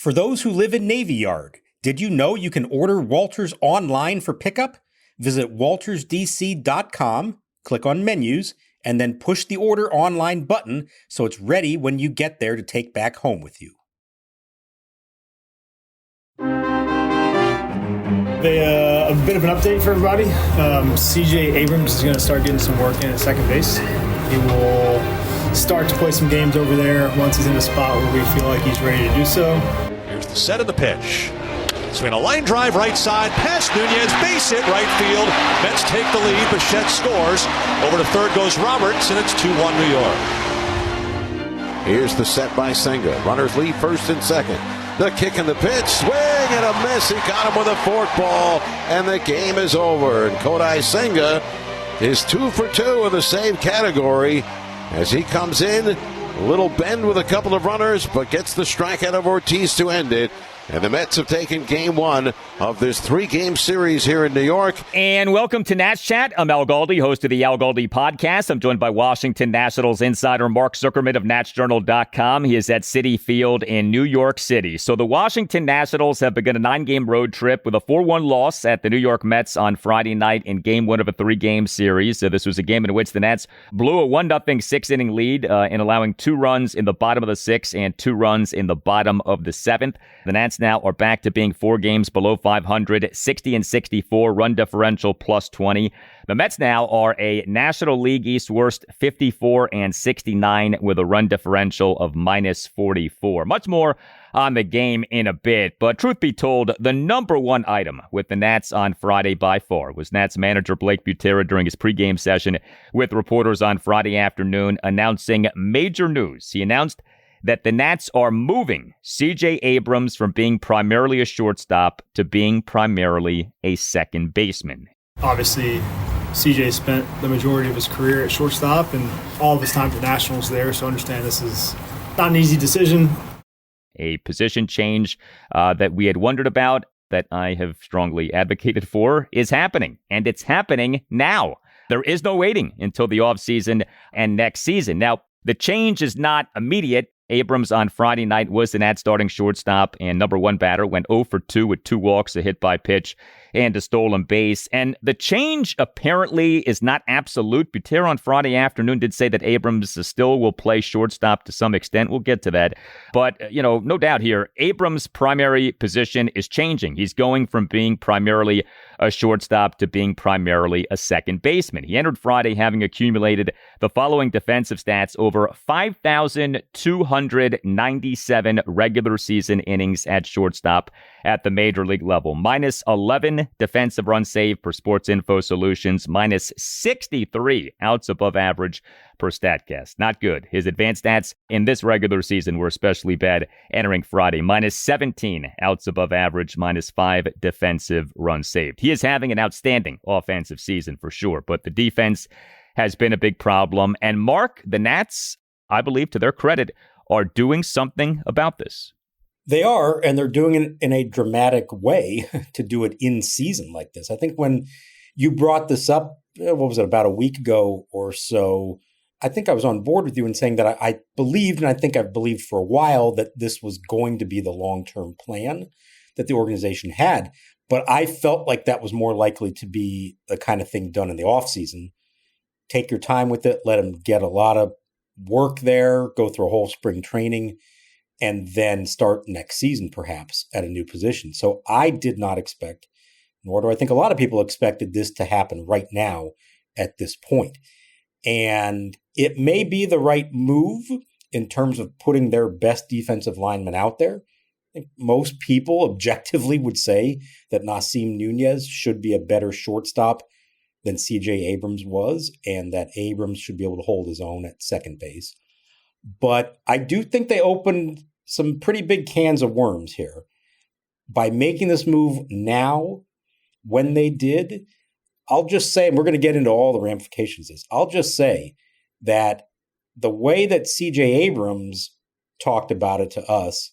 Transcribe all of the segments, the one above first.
For those who live in Navy Yard, did you know you can order Walters online for pickup? Visit waltersdc.com, click on menus, and then push the order online button so it's ready when you get there to take back home with you. A bit of an update for everybody. CJ Abrams is going to start getting some work in at second base. He will start to play some games over there once he's in a spot where we feel like he's ready to do so. Here's the set of the pitch. Swing a line drive right side, past Nunez, base hit right field. Mets take the lead, Bichette scores. Over to third goes Roberts, and it's 2-1 New York. Here's the set by Senga. Runners lead first and second. The kick and the pitch, swing and a miss. He got him with a forkball, and the game is over. And Kodai Senga is 2 for 2 in the save category as he comes in. A little bend with a couple of runners, but gets the strikeout of Ortiz to end it. And the Mets have taken game one of this 3-game series here in New York. And welcome to Nats Chat. I'm Al Galdi, host of the Al Galdi podcast. I'm joined by Washington Nationals insider Mark Zuckerman of NatsJournal.com. He is at Citi Field in New York City. So the Washington Nationals have begun a 9-game road trip with a 4-1 loss at the New York Mets on Friday night in game one of a 3-game series. So this was a game in which the Nats blew a 1-0 6-inning lead in allowing 2 runs in the bottom of the 6th and 2 runs in the bottom of the 7th. The Nats now are back to being 4 games below 500, 60 and 64, run differential plus 20. The Mets now are a National League East worst 54 and 69 with a run differential of minus 44. Much more on the game in a bit, but truth be told, the number one item with the Nats on Friday by far was Nats manager Blake Butera during his pregame session with reporters on Friday afternoon announcing major news. He announced that the Nats are moving CJ Abrams from being primarily a shortstop to being primarily a second baseman. Obviously, CJ spent the majority of his career at shortstop and all of his time for Nationals there, so understand this is not an easy decision. A position change that we had wondered about, that I have strongly advocated for, is happening, and it's happening now. There is no waiting until the offseason and next season. Now, the change is not immediate. Abrams on Friday night was the Nats starting shortstop and number one batter, went 0 for 2 with 2 walks, a hit by pitch, and a stolen base. And the change apparently is not absolute. Butera on Friday afternoon did say that Abrams still will play shortstop to some extent. We'll get to that. But, no doubt here, Abrams' primary position is changing. He's going from being primarily a shortstop to being primarily a second baseman. He entered Friday having accumulated the following defensive stats: over 5,297 regular season innings at shortstop at the major league level, minus 11 defensive run save per Sports Info Solutions, minus 63 outs above average per Statcast. Not good. His advanced stats in this regular season were especially bad entering Friday, minus 17 outs above average, minus 5 defensive runs saved. He is having an outstanding offensive season for sure, but the defense has been a big problem. And Mark, the Nats, I believe to their credit, are doing something about this. They are, and they're doing it in a dramatic way to do it in season like this. I think when you brought this up, about a week ago or so, I think I was on board with you in saying that I believed, and I think I've believed for a while, that this was going to be the long-term plan that the organization had. But I felt like that was more likely to be the kind of thing done in the offseason. Take your time with it, let them get a lot of work there, go through a whole spring training, and then start next season perhaps at a new position. So I did not expect, nor do I think a lot of people expected this to happen right now at this point. And it may be the right move in terms of putting their best defensive lineman out there. I think most people objectively would say that Nasim Nunez should be a better shortstop than CJ Abrams was, and that Abrams should be able to hold his own at second base. But I do think they opened some pretty big cans of worms here by making this move now. When they did, I'll just say, and we're going to get into all the ramifications of this, I'll just say that the way that CJ Abrams talked about it to us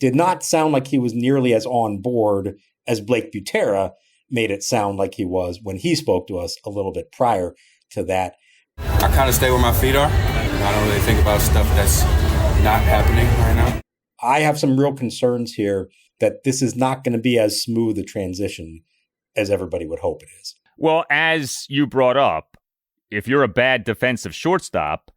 did not sound like he was nearly as on board as Blake Butera made it sound like he was when he spoke to us a little bit prior to that. I kind of stay where my feet are. I don't really think about stuff that's not happening right now. I have some real concerns here that this is not going to be as smooth a transition as everybody would hope it is. Well, as you brought up, if you're a bad defensive shortstop,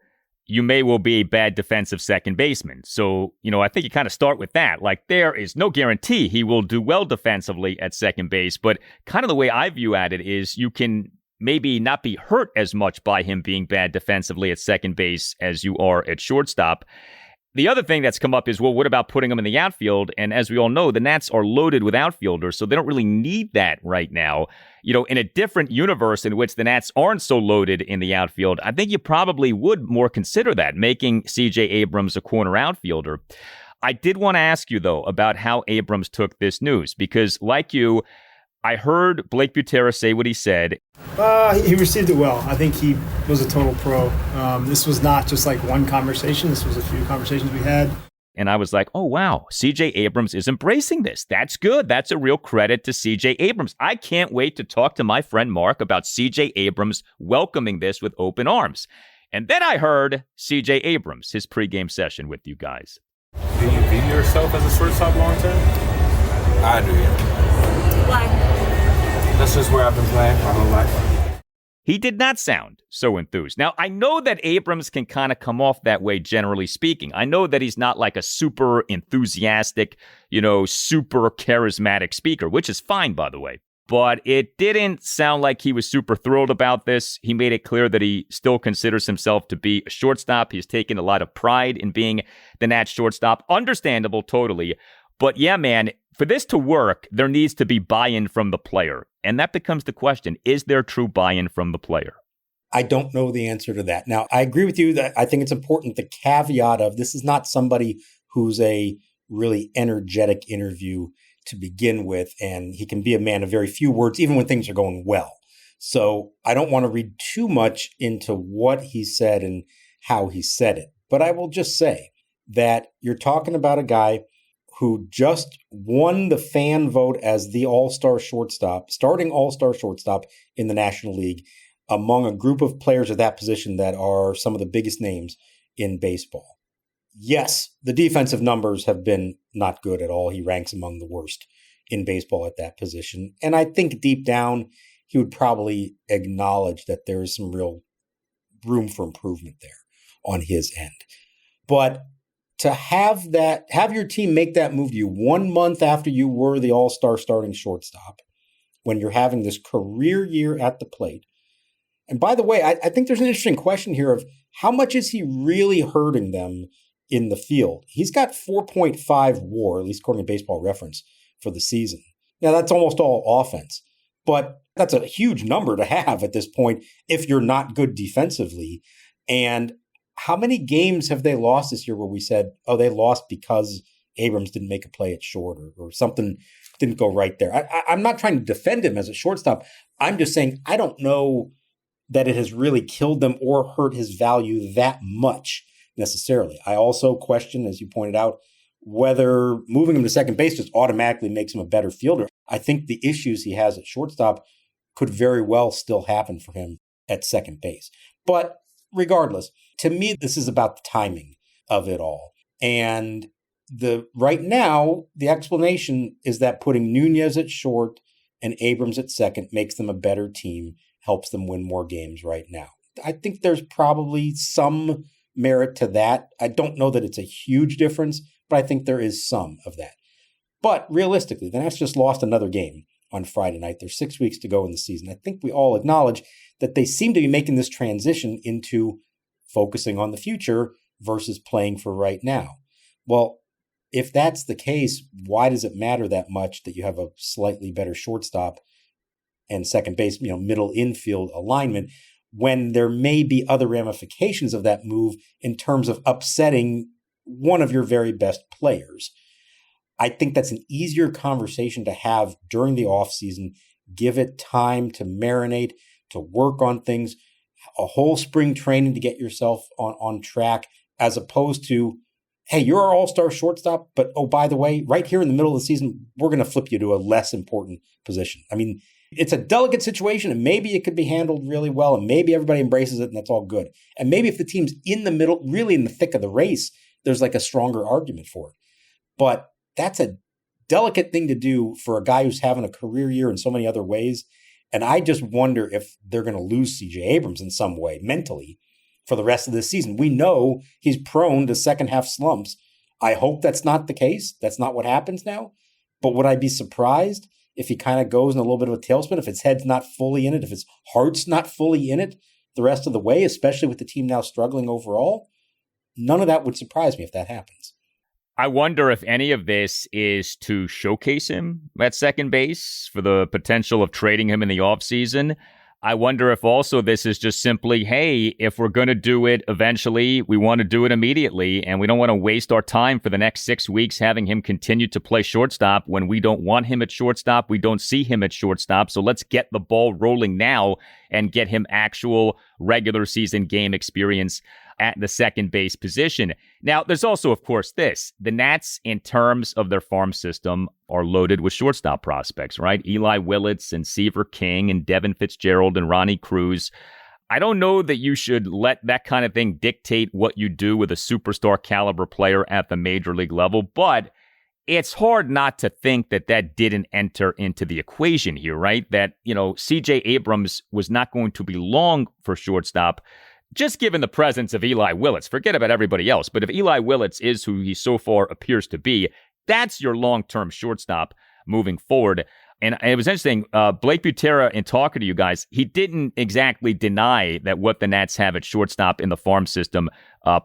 you may well be a bad defensive second baseman. So, I think you kind of start with that. Like, there is no guarantee he will do well defensively at second base, but kind of the way I view at it is you can maybe not be hurt as much by him being bad defensively at second base as you are at shortstop. The other thing that's come up is, well, what about putting him in the outfield? And as we all know, the Nats are loaded with outfielders, so they don't really need that right now. In a different universe in which the Nats aren't so loaded in the outfield, I think you probably would more consider that, making CJ Abrams a corner outfielder. I did want to ask you, though, about how Abrams took this news, because like you, I heard Blake Butera say what he said. He received it well. I think he was a total pro. This was not just like one conversation. This was a few conversations we had. And I was like, oh, wow, CJ Abrams is embracing this. That's good. That's a real credit to CJ Abrams. I can't wait to talk to my friend Mark about CJ Abrams welcoming this with open arms. And then I heard CJ Abrams, his pregame session with you guys. Do you view yourself as a shortstop long term? I do, yeah. Why? That's just where I've been playing my whole life. He did not sound so enthused. Now, I know that Abrams can kind of come off that way, generally speaking. I know that he's not like a super enthusiastic, super charismatic speaker, which is fine, by the way. But it didn't sound like he was super thrilled about this. He made it clear that he still considers himself to be a shortstop. He's taken a lot of pride in being the Nats shortstop. Understandable, totally. But yeah, man, for this to work, there needs to be buy-in from the player. And that becomes the question. Is there true buy-in from the player? I don't know the answer to that. Now, I agree with you that I think it's important, the caveat of this is not somebody who's a really energetic interview to begin with, and he can be a man of very few words, even when things are going well. So I don't want to read too much into what he said and how he said it. But I will just say that you're talking about a guy who just won the fan vote as the all-star shortstop, starting all-star shortstop in the National League among a group of players at that position that are some of the biggest names in baseball. Yes, the defensive numbers have been not good at all. He ranks among the worst in baseball at that position. And I think deep down, he would probably acknowledge that there is some real room for improvement there on his end. But to have your team make that move to you 1 month after you were the all-star starting shortstop, when you're having this career year at the plate. And by the way, I think there's an interesting question here of how much is he really hurting them in the field? He's got 4.5 WAR, at least according to Baseball Reference, for the season. Now, that's almost all offense, but that's a huge number to have at this point if you're not good defensively. And how many games have they lost this year where we said, oh, they lost because Abrams didn't make a play at short or something didn't go right there? I'm not trying to defend him as a shortstop. I'm just saying I don't know that it has really killed them or hurt his value that much necessarily. I also question, as you pointed out, whether moving him to second base just automatically makes him a better fielder. I think the issues he has at shortstop could very well still happen for him at second base. But regardless, to me, this is about the timing of it all. And right now, the explanation is that putting Nunez at short and Abrams at second makes them a better team, helps them win more games right now. I think there's probably some merit to that. I don't know that it's a huge difference, but I think there is some of that. But realistically, the Nats just lost another game on Friday night. There's 6 weeks to go in the season. I think we all acknowledge that they seem to be making this transition into focusing on the future versus playing for right now. Well, if that's the case, why does it matter that much that you have a slightly better shortstop and second base, middle infield alignment, when there may be other ramifications of that move in terms of upsetting one of your very best players? I think that's an easier conversation to have during the offseason. Give it time to marinate, to work on things, a whole spring training to get yourself on track, as opposed to, hey, you're our all-star shortstop, but oh, by the way, right here in the middle of the season, we're going to flip you to a less important position. I mean, it's a delicate situation, and maybe it could be handled really well, and maybe everybody embraces it, and that's all good. And maybe if the team's in the middle, really in the thick of the race, there's like a stronger argument for it. But that's a delicate thing to do for a guy who's having a career year in so many other ways. And I just wonder if they're going to lose CJ Abrams in some way mentally for the rest of this season. We know he's prone to second half slumps. I hope that's not the case. That's not what happens now. But would I be surprised if he kind of goes in a little bit of a tailspin, if his head's not fully in it, if his heart's not fully in it the rest of the way, especially with the team now struggling overall? None of that would surprise me if that happens. I wonder if any of this is to showcase him at second base for the potential of trading him in the offseason. I wonder if also this is just simply, hey, if we're going to do it eventually, we want to do it immediately, and we don't want to waste our time for the next 6 weeks having him continue to play shortstop when we don't want him at shortstop. We don't see him at shortstop. So let's get the ball rolling now and get him actual regular season game experience at the second base position. Now, there's also, of course, this. The Nats, in terms of their farm system, are loaded with shortstop prospects, right? Eli Willits and Seaver King and Devin Fitzgerald and Ronnie Cruz. I don't know that you should let that kind of thing dictate what you do with a superstar caliber player at the major league level, but it's hard not to think that that didn't enter into the equation here, right? That, CJ Abrams was not going to be long for shortstop, just given the presence of Eli Willits. Forget about everybody else. But if Eli Willits is who he so far appears to be, that's your long-term shortstop moving forward. And it was interesting, Blake Butera, in talking to you guys, he didn't exactly deny that what the Nats have at shortstop in the farm system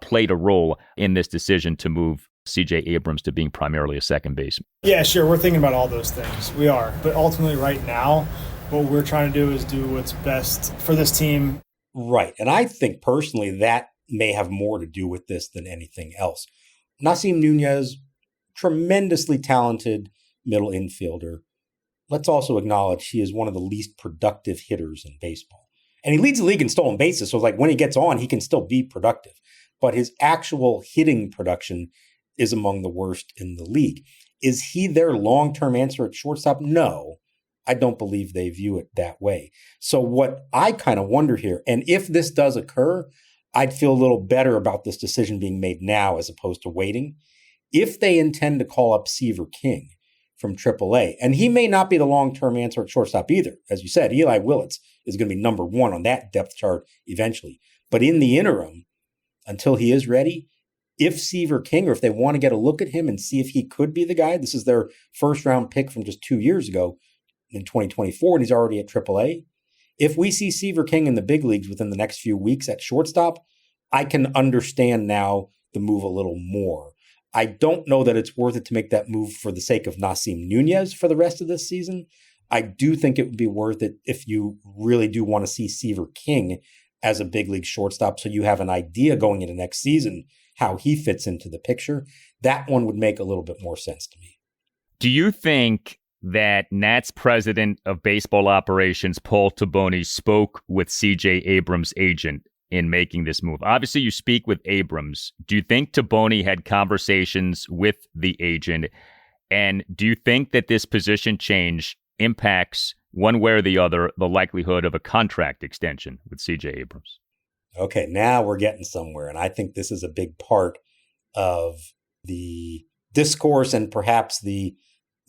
played a role in this decision to move CJ Abrams to being primarily a second baseman. Yeah, sure. We're thinking about all those things. We are. But ultimately right now, what we're trying to do is do what's best for this team. Right. And I think personally that may have more to do with this than anything else. Nasim Nunez, tremendously talented middle infielder. Let's also acknowledge he is one of the least productive hitters in baseball. And he leads the league in stolen bases. So like when he gets on, he can still be productive. But his actual hitting production is among the worst in the league. Is he their long-term answer at shortstop? No. I don't believe they view it that way. So what I kind of wonder here, and if this does occur, I'd feel a little better about this decision being made now as opposed to waiting. If they intend to call up Seaver King from AAA, and he may not be the long-term answer at shortstop either. As you said, Eli Willits is going to be number one on that depth chart eventually. But in the interim, until he is ready, if Seaver King, or if they want to get a look at him and see if he could be the guy, this is their first-round pick from just 2 years ago, in 2024, and he's already at AAA. If we see Seaver King in the big leagues within the next few weeks at shortstop, I can understand now the move a little more. I don't know that it's worth it to make that move for the sake of Nasim Nunez for the rest of this season. I do think it would be worth it if you really do want to see Seaver King as a big league shortstop so you have an idea going into next season how he fits into the picture. That one would make a little bit more sense to me. Do you think that Nats president of baseball operations, Paul Taboni, spoke with CJ Abrams' agent in making this move? Obviously, you speak with Abrams. Do you think Taboni had conversations with the agent? And do you think that this position change impacts, one way or the other, the likelihood of a contract extension with CJ Abrams? Okay, now we're getting somewhere. And I think this is a big part of the discourse and perhaps the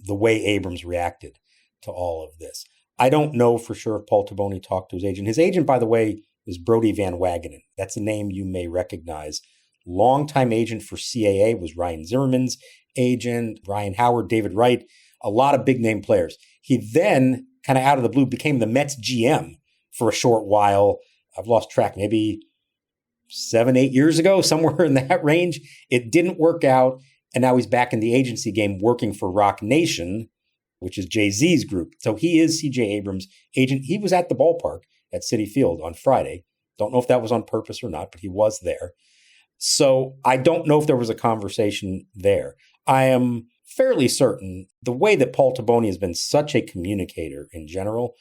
way Abrams reacted to all of this. I don't know for sure if Paul Taboni talked to his agent. His agent, by the way, is Brody Van Wagenen. That's a name you may recognize. Longtime agent for CAA was Ryan Zimmerman's agent, Ryan Howard, David Wright, a lot of big name players. He then, kind of out of the blue, became the Mets GM for a short while. I've lost track, maybe 7-8 years ago, somewhere in that range. It didn't work out. And now he's back in the agency game working for Rock Nation, which is Jay-Z's group. So he is CJ Abrams' agent. He was at the ballpark at Citi Field on Friday. Don't know if that was on purpose or not, but he was there. So I don't know if there was a conversation there. I am fairly certain the way that Paul Taboni has been such a communicator in general,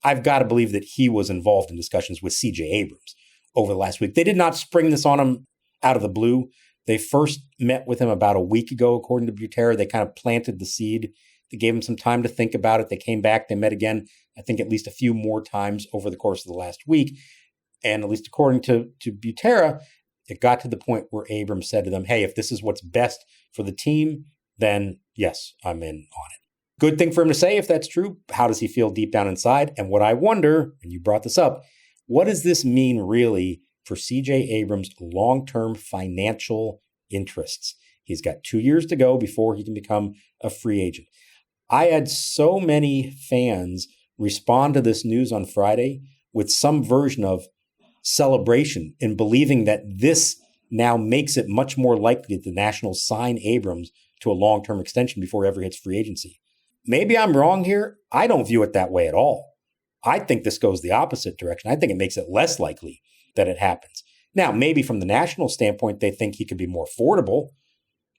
I've got to believe that he was involved in discussions with CJ Abrams over the last week. They did not spring this on him out of the blue. They first met with him about a week ago, according to Butera. They kind of planted the seed. They gave him some time to think about it. They came back. They met again, I think at least a few more times over the course of the last week. And at least according to Butera, it got to the point where Abrams said to them, hey, if this is what's best for the team, then yes, I'm in on it. Good thing for him to say if that's true. How does he feel deep down inside? And what I wonder, and you brought this up, what does this mean really for CJ Abrams' long-term financial interests? He's got 2 years to go before he can become a free agent. I had so many fans respond to this news on Friday with some version of celebration in believing that this now makes it much more likely that the Nationals sign Abrams to a long-term extension before he ever hits free agency. Maybe I'm wrong here. I don't view it that way at all. I think this goes the opposite direction. I think it makes it less likely that it happens. Now, maybe from the National standpoint, they think he could be more affordable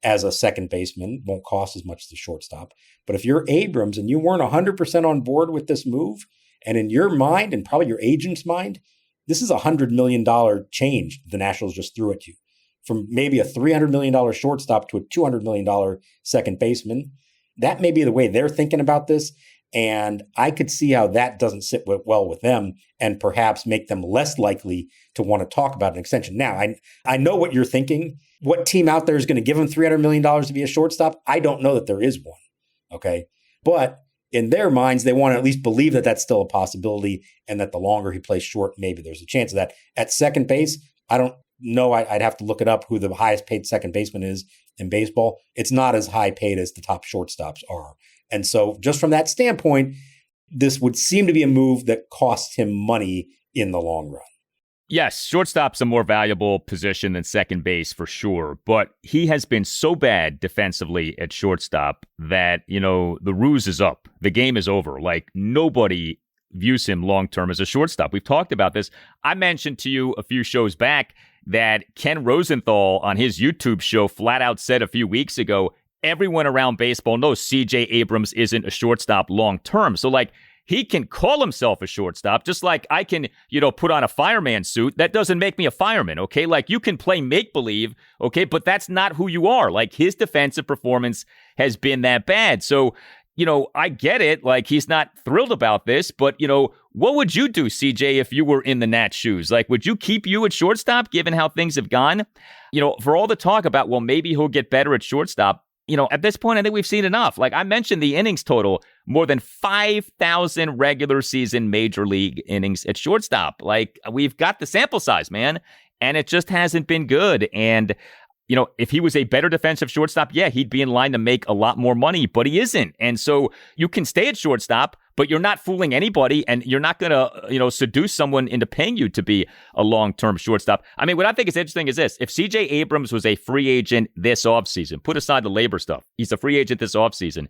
as a second baseman, won't cost as much as a shortstop. But if you're Abrams and you weren't 100% on board with this move, and in your mind, and probably your agent's mind, this is a $100 million change the Nationals just threw at you. From maybe a $300 million shortstop to a $200 million second baseman. That may be the way they're thinking about this. And I could see how that doesn't sit well with them and perhaps make them less likely to want to talk about an extension. Now, I know what you're thinking. What team out there is going to give him $300 million to be a shortstop? I don't know that there is one. Okay. But in their minds, they want to at least believe that that's still a possibility and that the longer he plays short, maybe there's a chance of that. At second base, I don't know. I'd have to look it up who the highest paid second baseman is in baseball. It's not as high paid as the top shortstops are. And so just from that standpoint, this would seem to be a move that costs him money in the long run. Yes, shortstop's a more valuable position than second base for sure, but he has been so bad defensively at shortstop that, the ruse is up. The game is over. Like, nobody views him long-term as a shortstop. We've talked about this. I mentioned to you a few shows back that Ken Rosenthal on his YouTube show flat out said a few weeks ago, everyone around baseball knows CJ Abrams isn't a shortstop long-term. So, he can call himself a shortstop, just like I can, put on a fireman suit. That doesn't make me a fireman, okay? You can play make-believe, okay? But that's not who you are. His defensive performance has been that bad. So, I get it. He's not thrilled about this, but, what would you do, CJ, if you were in the Nats' shoes? Would you keep you at shortstop, given how things have gone? For all the talk about, well, maybe he'll get better at shortstop, at this point, I think we've seen enough. I mentioned the innings total, more than 5,000 regular season major league innings at shortstop. We've got the sample size, man, and it just hasn't been good. And, if he was a better defensive shortstop, yeah, he'd be in line to make a lot more money, but he isn't. And so you can stay at shortstop, but you're not fooling anybody, and you're not going to, seduce someone into paying you to be a long-term shortstop. I mean, what I think is interesting is this. If CJ Abrams was a free agent this offseason, put aside the labor stuff, he's a free agent this offseason,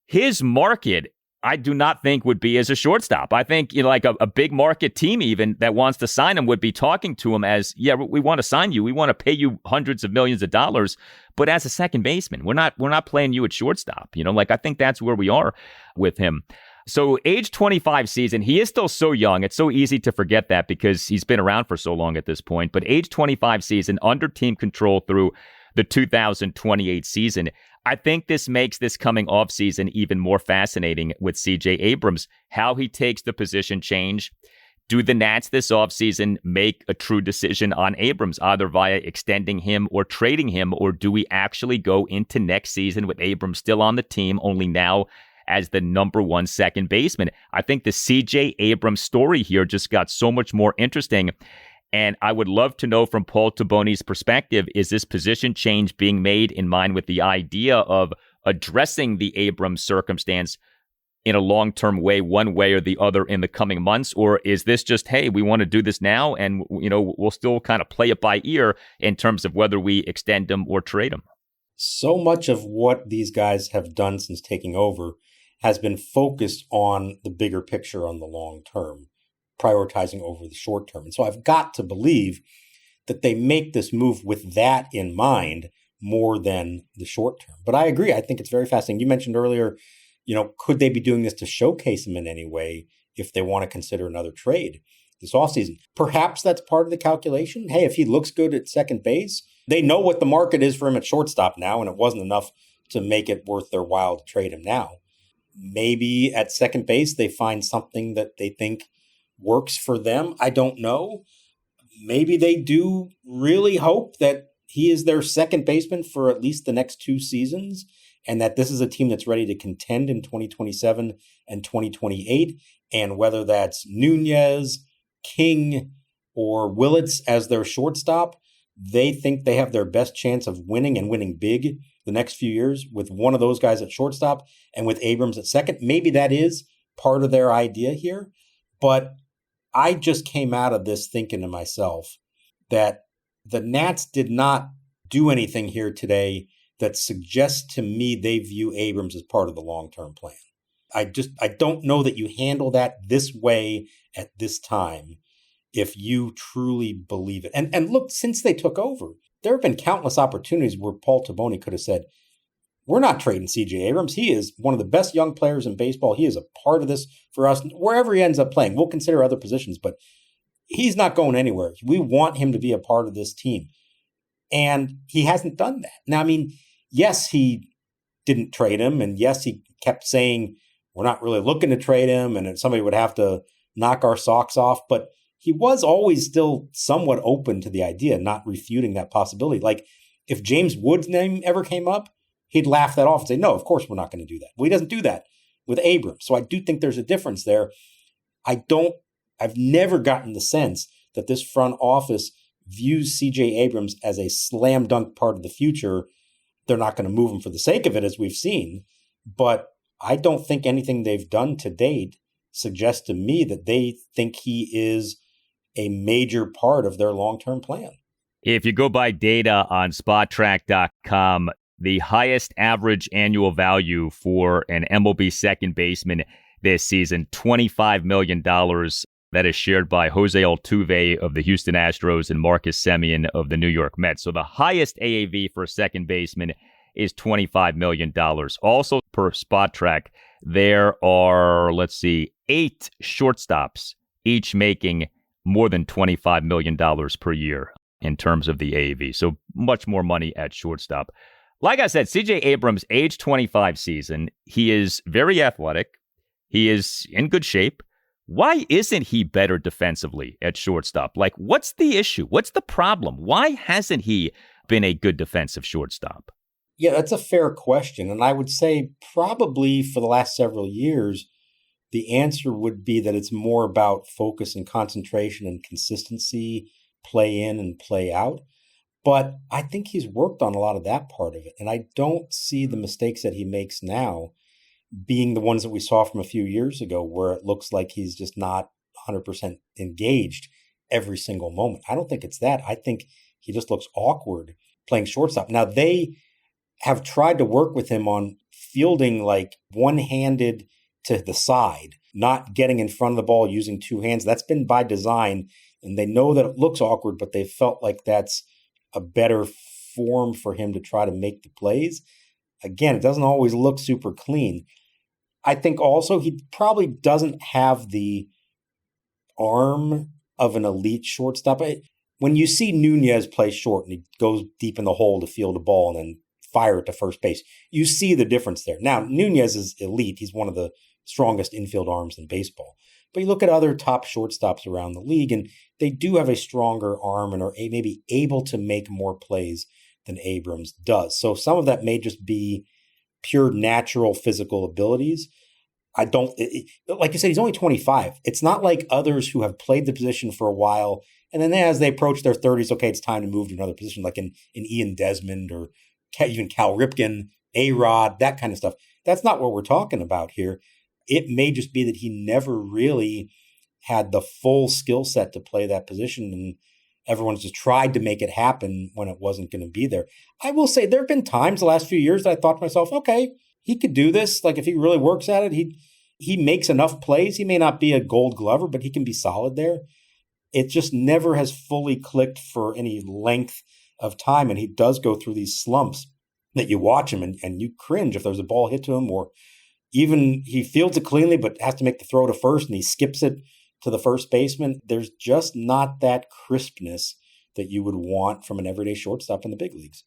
his market, I do not think would be as a shortstop. I think, a big market team even that wants to sign him would be talking to him as, yeah, we want to sign you. We want to pay you hundreds of millions of dollars, but as a second baseman, we're not playing you at shortstop. I think that's where we are with him. So age 25 season, he is still so young. It's so easy to forget that because he's been around for so long at this point. But age 25 season, under team control through the 2028 season. I think this makes this coming off season even more fascinating with CJ Abrams, how he takes the position change. Do the Nats this offseason make a true decision on Abrams, either via extending him or trading him, or do we actually go into next season with Abrams still on the team, only now as the number one second baseman? I think the CJ Abrams story here just got so much more interesting. And I would love to know from Paul Taboni's perspective, is this position change being made in mind with the idea of addressing the Abrams circumstance in a long-term way, one way or the other in the coming months? Or is this just, hey, we want to do this now and, we'll still kind of play it by ear in terms of whether we extend him or trade him? So much of what these guys have done since taking over has been focused on the bigger picture on the long term, prioritizing over the short term. And so I've got to believe that they make this move with that in mind more than the short term. But I agree. I think it's very fascinating. You mentioned earlier, could they be doing this to showcase him in any way if they want to consider another trade this offseason? Perhaps that's part of the calculation. Hey, if he looks good at second base, they know what the market is for him at shortstop now, and it wasn't enough to make it worth their while to trade him now. Maybe at second base, they find something that they think works for them. I don't know. Maybe they do really hope that he is their second baseman for at least the next 2 seasons and that this is a team that's ready to contend in 2027 and 2028. And whether that's Nunez, King, or Willits as their shortstop, they think they have their best chance of winning and winning big the next few years with one of those guys at shortstop and with Abrams at second. Maybe that is part of their idea here. But I just came out of this thinking to myself that the Nats did not do anything here today that suggests to me they view Abrams as part of the long-term plan. I don't know that you handle that this way at this time if you truly believe it. And look, since they took over, there have been countless opportunities where Paul Taboni could have said, we're not trading CJ Abrams. He is one of the best young players in baseball. He is a part of this for us. Wherever he ends up playing, we'll consider other positions, but he's not going anywhere. We want him to be a part of this team. And he hasn't done that. Now, I mean, yes, he didn't trade him. And yes, he kept saying, we're not really looking to trade him. And somebody would have to knock our socks off. But he was always still somewhat open to the idea, not refuting that possibility. Like if James Wood's name ever came up, he'd laugh that off and say, no, of course we're not going to do that. Well, he doesn't do that with Abrams. So I do think there's a difference there. I've never gotten the sense that this front office views CJ Abrams as a slam dunk part of the future. They're not going to move him for the sake of it, as we've seen. But I don't think anything they've done to date suggests to me that they think he is a major part of their long-term plan. If you go by data on SpotTrack.com, the highest average annual value for an MLB second baseman this season, $25 million. That is shared by Jose Altuve of the Houston Astros and Marcus Semien of the New York Mets. So the highest AAV for a second baseman is $25 million. Also, per SpotTrack, there are, 8 shortstops, each making more than $25 million per year in terms of the AAV. So much more money at shortstop. Like I said, CJ Abrams, age 25 season, he is very athletic. He is in good shape. Why isn't he better defensively at shortstop? Like, what's the issue? What's the problem? Why hasn't he been a good defensive shortstop? Yeah, that's a fair question. And I would say probably for the last several years, the answer would be that it's more about focus and concentration and consistency, play in and play out. But I think he's worked on a lot of that part of it. And I don't see the mistakes that he makes now being the ones that we saw from a few years ago, where it looks like he's just not 100% engaged every single moment. I don't think it's that. I think he just looks awkward playing shortstop. Now, they have tried to work with him on fielding like one-handed to the side, not getting in front of the ball using two hands. That's been by design, and they know that it looks awkward, but they felt like that's a better form for him to try to make the plays. Again, it doesn't always look super clean. I think also he probably doesn't have the arm of an elite shortstop. When you see Nunez play short and he goes deep in the hole to field a ball and then fire it to first base, you see the difference there. Now, Nunez is elite. He's one of the strongest infield arms in baseball. But you look at other top shortstops around the league, and they do have a stronger arm and are maybe able to make more plays than Abrams does. So some of that may just be pure natural physical abilities. Like you said, he's only 25. It's not like others who have played the position for a while, and then as they approach their 30s, okay, it's time to move to another position, like in Ian Desmond or even Cal Ripken, A-Rod, that kind of stuff. That's not what we're talking about here. It may just be that he never really had the full skill set to play that position, and everyone's just tried to make it happen when it wasn't going to be there. I will say there have been times the last few years that I thought to myself, okay, he could do this. Like if he really works at it, he makes enough plays. He may not be a Gold Glover, but he can be solid there. It just never has fully clicked for any length of time, and he does go through these slumps that you watch him and you cringe if there's a ball hit to him, or even he fields it cleanly but has to make the throw to first and he skips it to the first baseman. There's just not that crispness that you would want from an everyday shortstop in the big leagues.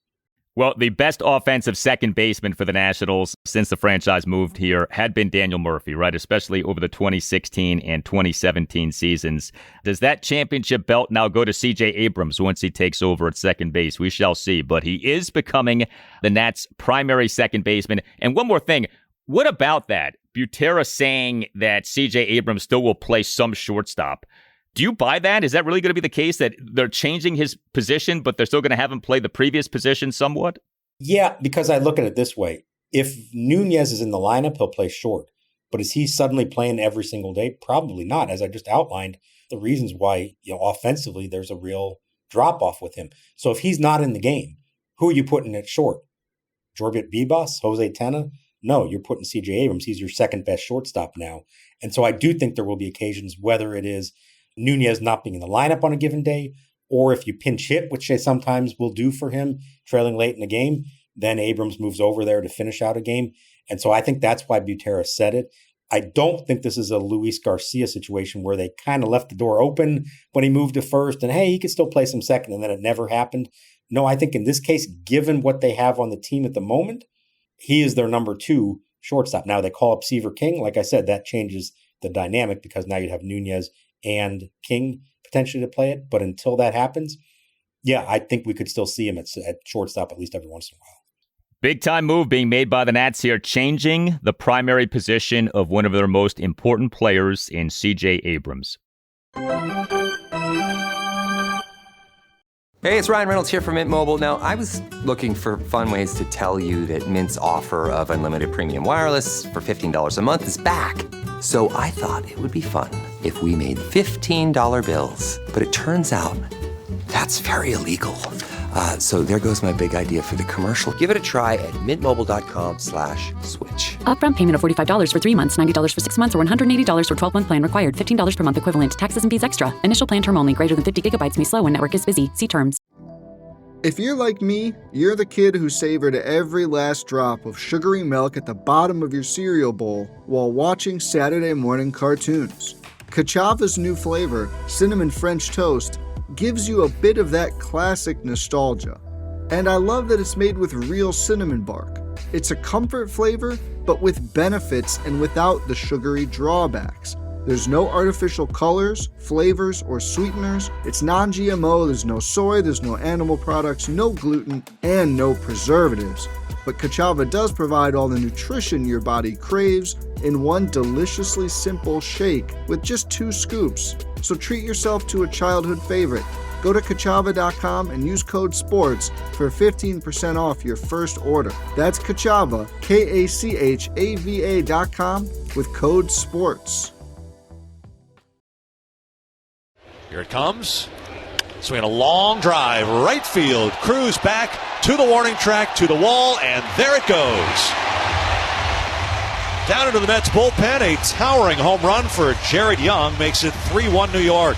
Well, the best offensive second baseman for the Nationals since the franchise moved here had been Daniel Murphy, right? Especially over the 2016 and 2017 seasons. Does that championship belt now go to CJ Abrams once he takes over at second base? We shall see. But he is becoming the Nats' primary second baseman. And one more thing. What about that? Butera saying that CJ Abrams still will play some shortstop. Do you buy that? Is that really going to be the case, that they're changing his position, but they're still going to have him play the previous position somewhat? Yeah, because I look at it this way. If Nunez is in the lineup, he'll play short. But is he suddenly playing every single day? Probably not. As I just outlined, the reasons why, offensively, there's a real drop-off with him. So if he's not in the game, who are you putting at short? Jorbit Vivas? Jose Tena? No, you're putting CJ Abrams. He's your second best shortstop now. And so I do think there will be occasions, whether it is Nunez not being in the lineup on a given day, or if you pinch hit, which they sometimes will do for him, trailing late in the game, then Abrams moves over there to finish out a game. And so I think that's why Butera said it. I don't think this is a Luis Garcia situation where they kind of left the door open when he moved to first and, hey, he could still play some second, and then it never happened. No, I think in this case, given what they have on the team at the moment, he is their number 2 shortstop. Now they call up Seaver King. Like I said, that changes the dynamic because now you'd have Nunez and King potentially to play it. But until that happens, yeah, I think we could still see him at shortstop at least every once in a while. Big time move being made by the Nats here, changing the primary position of one of their most important players in CJ Abrams. Hey, it's Ryan Reynolds here from Mint Mobile. Now, I was looking for fun ways to tell you that Mint's offer of unlimited premium wireless for $15 a month is back. So I thought it would be fun if we made $15 bills. But it turns out that's very illegal. So there goes my big idea for the commercial. Give it a try at mintmobile.com/switch. Upfront payment of $45 for 3 months, $90 for 6 months, or $180 for 12-month plan required. $15 per month equivalent. Taxes and fees extra. Initial plan term only. Greater than 50 gigabytes may slow when network is busy. See terms. If you're like me, you're the kid who savored every last drop of sugary milk at the bottom of your cereal bowl while watching Saturday morning cartoons. Kachava's new flavor, Cinnamon French Toast, gives you a bit of that classic nostalgia. And I love that it's made with real cinnamon bark. It's a comfort flavor, but with benefits and without the sugary drawbacks. There's no artificial colors, flavors, or sweeteners. It's non-GMO, there's no soy, there's no animal products, no gluten, and no preservatives. But Kachava does provide all the nutrition your body craves in one deliciously simple shake with just 2 scoops. So treat yourself to a childhood favorite. Go to Kachava.com and use code SPORTS for 15% off your first order. That's Kachava, Kachava.com with code SPORTS. Here it comes. Swinging a long drive, right field. Cruz back to the warning track, to the wall, and there it goes. Down into the Mets bullpen, a towering home run for Jared Young makes it 3-1 New York.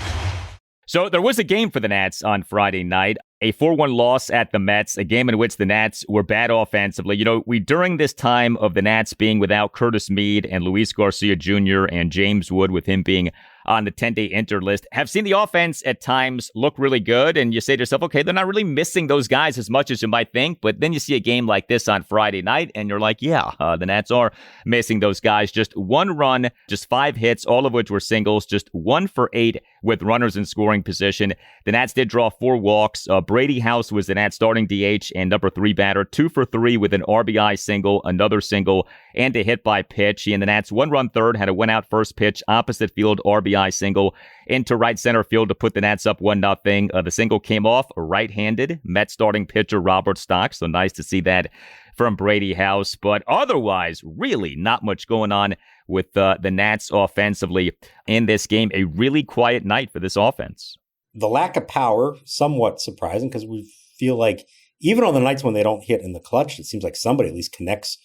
So there was a game for the Nats on Friday night, a 4-1 loss at the Mets, a game in which the Nats were bad offensively. During this time of the Nats being without Curtis Mead and Luis Garcia Jr. and James Wood, with him being on the 10-day injured list, have seen the offense at times look really good. And you say to yourself, okay, they're not really missing those guys as much as you might think. But then you see a game like this on Friday night and you're like, yeah, the Nats are missing those guys. Just 1 run, just 5 hits, all of which were singles, just 1 for 8 with runners in scoring position. The Nats did draw 4 walks. Brady House was the Nats starting DH and number 3 batter, 2 for 3 with an RBI single, another single, and a hit by pitch. He and the Nats 1-run third, had a 1-out first pitch, opposite field RBI single into right center field to put the Nats up 1-0. The single came off right-handed Met starting pitcher Robert Stock. So nice to see that from Brady House. But otherwise, really not much going on with the Nats offensively in this game. A really quiet night for this offense. The lack of power, somewhat surprising, because we feel like even on the nights when they don't hit in the clutch, it seems like somebody at least connects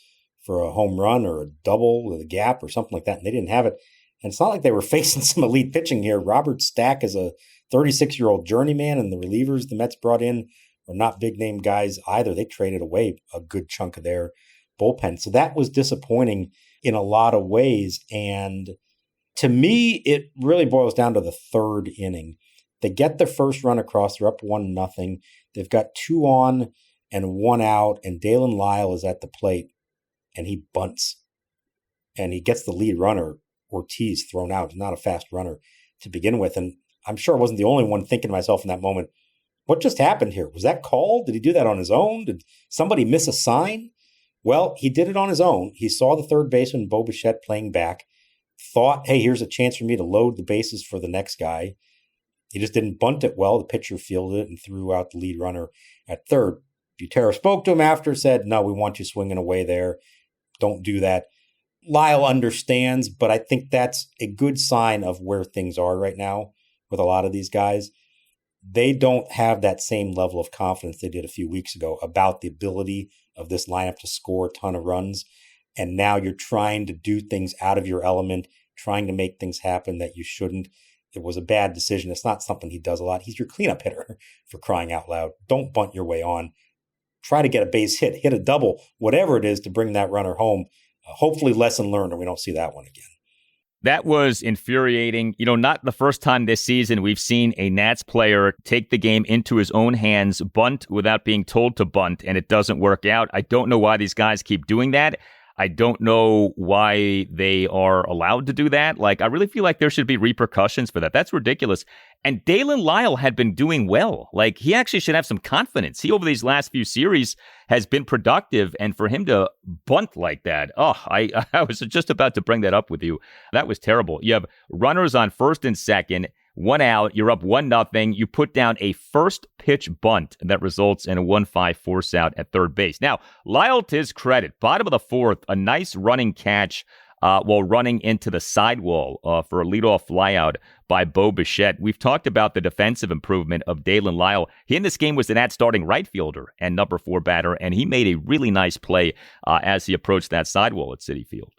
for a home run or a double with a gap or something like that, and they didn't have it. And it's not like they were facing some elite pitching here. Robert Stack is a 36-year-old journeyman, and the relievers the Mets brought in are not big-name guys either. They traded away a good chunk of their bullpen. So that was disappointing in a lot of ways. And to me, it really boils down to the 3rd inning. They get the first run across. They're up 1-0. They've got 2 on, and 1 out, and Daylen Lile is at the plate, and he bunts. And he gets the lead runner, Ortiz, thrown out. Not a fast runner to begin with. And I'm sure I wasn't the only one thinking to myself in that moment, what just happened here? Was that called? Did he do that on his own? Did somebody miss a sign? Well, he did it on his own. He saw the third baseman, Bo Bichette, playing back, thought, hey, here's a chance for me to load the bases for the next guy. He just didn't bunt it well. The pitcher fielded it and threw out the lead runner at third. Butera spoke to him after, said, no, we want you swinging away there. Don't do that. Lyle understands, but I think that's a good sign of where things are right now with a lot of these guys. They don't have that same level of confidence they did a few weeks ago about the ability of this lineup to score a ton of runs. And now you're trying to do things out of your element, trying to make things happen that you shouldn't. It was a bad decision. It's not something he does a lot. He's your cleanup hitter, for crying out loud. Don't bunt your way on. Try to get a base hit, hit a double, whatever it is to bring that runner home. Hopefully lesson learned, and we don't see that one again. That was infuriating. Not the first time this season we've seen a Nats player take the game into his own hands, bunt without being told to bunt, and it doesn't work out. I don't know why these guys keep doing that. I don't know why they are allowed to do that. I really feel like there should be repercussions for that. That's ridiculous. And Daylen Lile had been doing well. He actually should have some confidence. He, over these last few series, has been productive. And for him to bunt like that, I was just about to bring that up with you. That was terrible. You have runners on first and second, 1 out, you're up 1-0. You put down a first pitch bunt that results in a 1-5 force out at third base. Now, Lyle, to his credit, bottom of the fourth, a nice running catch while running into the sidewall for a leadoff flyout by Bo Bichette. We've talked about the defensive improvement of Daylen Lile. He in this game was the Nats starting right fielder and number 4 batter, and he made a really nice play as he approached that sidewall at Citi Field.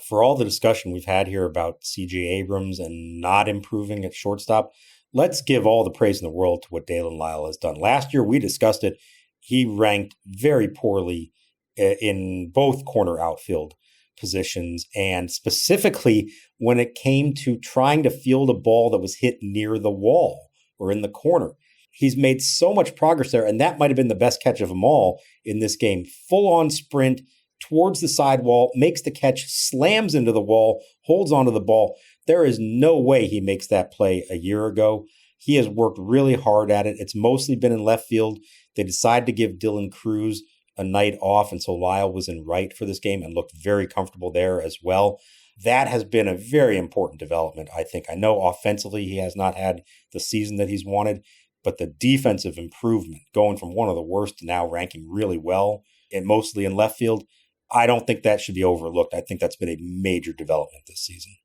For all the discussion we've had here about CJ Abrams and not improving at shortstop, let's give all the praise in the world to what Daylen Lile has done. Last year, we discussed it. He ranked very poorly in both corner outfield positions, and specifically when it came to trying to field a ball that was hit near the wall or in the corner. He's made so much progress there, and that might have been the best catch of them all in this game. Full-on sprint towards the sidewall, makes the catch, slams into the wall, holds onto the ball. There is no way he makes that play a year ago. He has worked really hard at it. It's mostly been in left field. They decided to give Dylan Cruz a night off, and so Lyle was in right for this game and looked very comfortable there as well. That has been a very important development, I think. I know offensively he has not had the season that he's wanted, but the defensive improvement, going from one of the worst to now ranking really well, and mostly in left field, I don't think that should be overlooked. I think that's been a major development this season.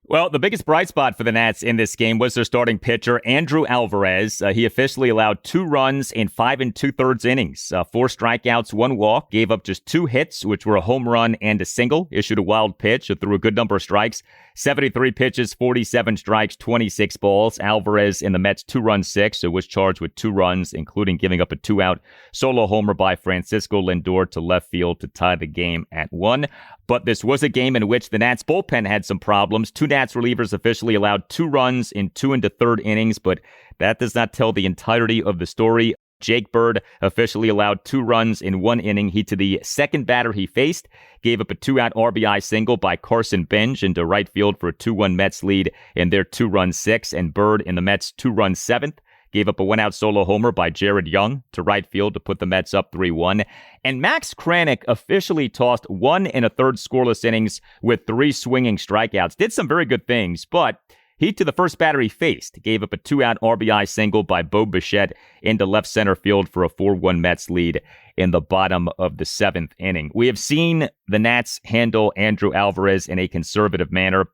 Well, the biggest bright spot for the Nats in this game was their starting pitcher, Andrew Alvarez. He officially allowed 2 runs in 5 2/3 innings, 4 strikeouts, 1 walk, gave up just 2 hits, which were a home run and a single, issued a wild pitch, threw a good number of strikes, 73 pitches, 47 strikes, 26 balls. Alvarez in the Mets' 2-run 6, so was charged with 2 runs, including giving up a 2-out solo homer by Francisco Lindor to left field to tie the game at 1. But this was a game in which the Nats bullpen had some problems. 2 Nats relievers officially allowed 2 runs in 2 1/3 innings, but that does not tell the entirety of the story. Jake Bird officially allowed 2 runs in 1 inning. He, to the second batter he faced, gave up a 2-out RBI single by Carson Bench into right field for a 2-1 Mets lead in their 2-run 6, and Bird in the Mets' 2-run 7th gave up a 1-out solo homer by Jared Young to right field to put the Mets up 3-1. And Max Kranick officially tossed 1 1/3 scoreless innings with 3 swinging strikeouts. Did some very good things, but he, to the first batter he faced, gave up a 2-out RBI single by Bo Bichette into left center field for a 4-1 Mets lead in the bottom of the 7th inning. We have seen the Nats handle Andrew Alvarez in a conservative manner.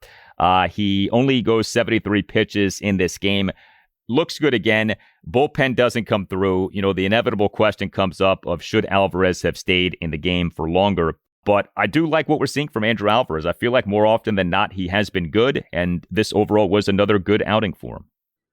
He only goes 73 pitches in this game. Looks good again. Bullpen doesn't come through. The inevitable question comes up of should Alvarez have stayed in the game for longer. But I do like what we're seeing from Andrew Alvarez. I feel like more often than not, he has been good, and this overall was another good outing for him.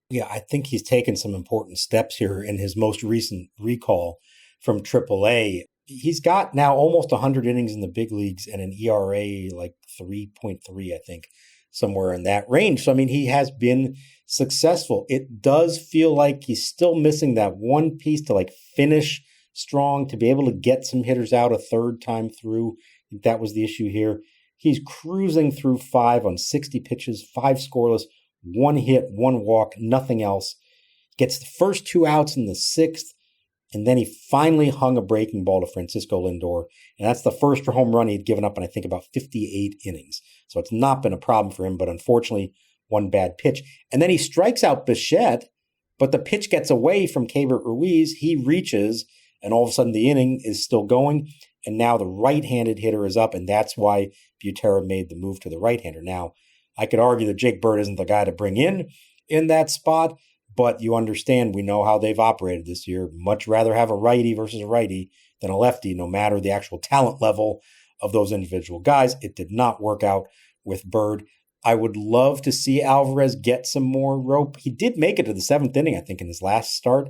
Yeah, I think he's taken some important steps here in his most recent recall from AAA. He's got now almost 100 innings in the big leagues and an ERA like 3.3, I think, somewhere in that range. So, he has been successful. It does feel like he's still missing that one piece to finish strong, to be able to get some hitters out a third time through. I think that was the issue here. He's cruising through 5 on 60 pitches, 5 scoreless, 1 hit, 1 walk, nothing else. Gets the first 2 outs in the 6th, and then he finally hung a breaking ball to Francisco Lindor, and that's the first home run he'd given up in, I think, about 58 innings. So it's not been a problem for him, but unfortunately, 1 bad pitch. And then he strikes out Bichette, but the pitch gets away from Keibert Ruiz. He reaches, and all of a sudden the inning is still going, and now the right-handed hitter is up, and that's why Butera made the move to the right-hander. Now, I could argue that Jake Bird isn't the guy to bring in that spot, but you understand, we know how they've operated this year. Much rather have a righty versus a righty than a lefty, no matter the actual talent level of those individual guys. It did not work out with Bird. I would love to see Alvarez get some more rope. He did make it to the 7th inning, I think, in his last start.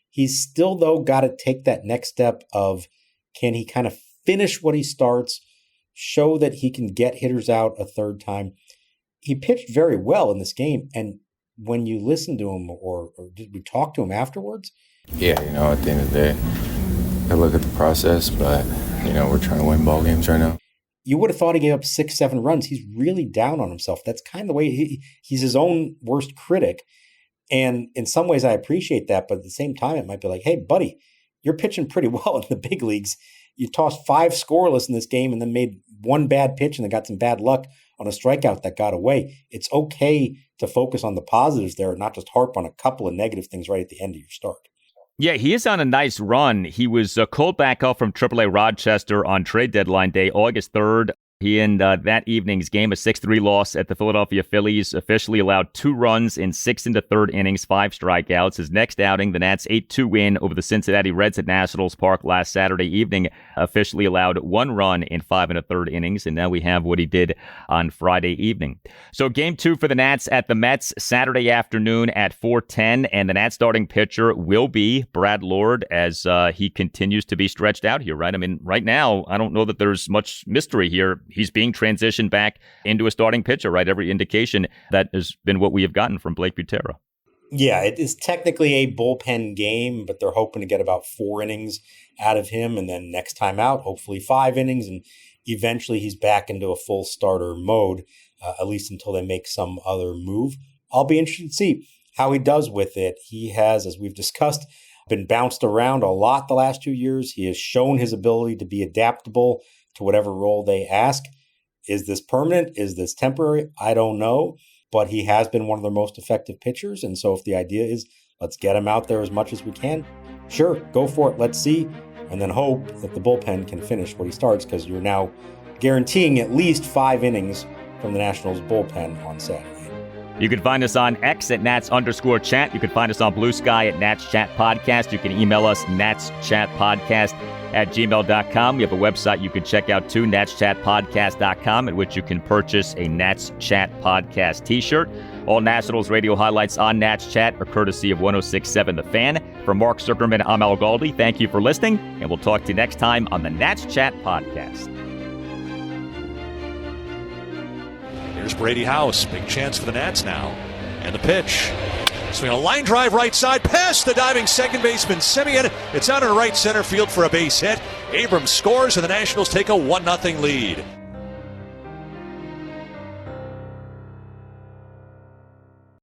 He's still, though, got to take that next step of, can he kind of finish what he starts, show that he can get hitters out a third time. He pitched very well in this game, and when you listen to him, or did we talk to him afterwards? Yeah, at the end of the day, I look at the process, but, we're trying to win ball games right now. You would have thought he gave up 6-7 runs. He's really down on himself. That's kind of the way he's his own worst critic. And in some ways I appreciate that, but at the same time, it might be like, hey, buddy, you're pitching pretty well in the big leagues. You tossed 5 scoreless in this game and then made 1 bad pitch and then got some bad luck on a strikeout that got away. It's okay to focus on the positives there and not just harp on a couple of negative things right at the end of your start. Yeah, he is on a nice run. He was called back up from AAA Rochester on trade deadline day, August 3rd. He, in that evening's game, a 6-3 loss at the Philadelphia Phillies, officially allowed 2 runs in 6 1/3 innings, 5 strikeouts. His next outing, the Nats' 8-2 win over the Cincinnati Reds at Nationals Park last Saturday evening, officially allowed 1 run in 5 1/3 innings, and now we have what he did on Friday evening. So Game 2 for the Nats at the Mets Saturday afternoon at 4:10, and the Nats starting pitcher will be Brad Lord as he continues to be stretched out here, right? I mean, right now, I don't know that there's much mystery here. He's being transitioned back into a starting pitcher, right? Every indication that has been what we have gotten from Blake Butera. Yeah, it is technically a bullpen game, but they're hoping to get about 4 innings out of him. And then next time out, hopefully 5 innings. And eventually he's back into a full starter mode, at least until they make some other move. I'll be interested to see how he does with it. He has, as we've discussed, been bounced around a lot the last 2 years. He has shown his ability to be adaptable to whatever role they ask. Is this permanent? Is this temporary? I don't know, but he has been one of their most effective pitchers. And so if the idea is let's get him out there as much as we can, sure, go for it. Let's see. And then hope that the bullpen can finish what he starts, because you're now guaranteeing at least 5 innings from the Nationals bullpen on Saturday. You can find us on X at Nats_chat. You can find us on Blue Sky at Nats Chat Podcast. You can email us natschatpodcast@gmail.com. We have a website you can check out too, natschatpodcast.com, at which you can purchase a Nats Chat Podcast t-shirt. All Nationals radio highlights on Nats Chat are courtesy of 106.7 The Fan. For Mark Zuckerman, I'm Al Galdi. Thank you for listening, and we'll talk to you next time on the Nats Chat Podcast. Here's Brady House. Big chance for the Nats now. And the pitch. Swing a line drive right side. Past the diving second baseman Semien. It's out in right center field for a base hit. Abrams scores and the Nationals take a 1-0 lead.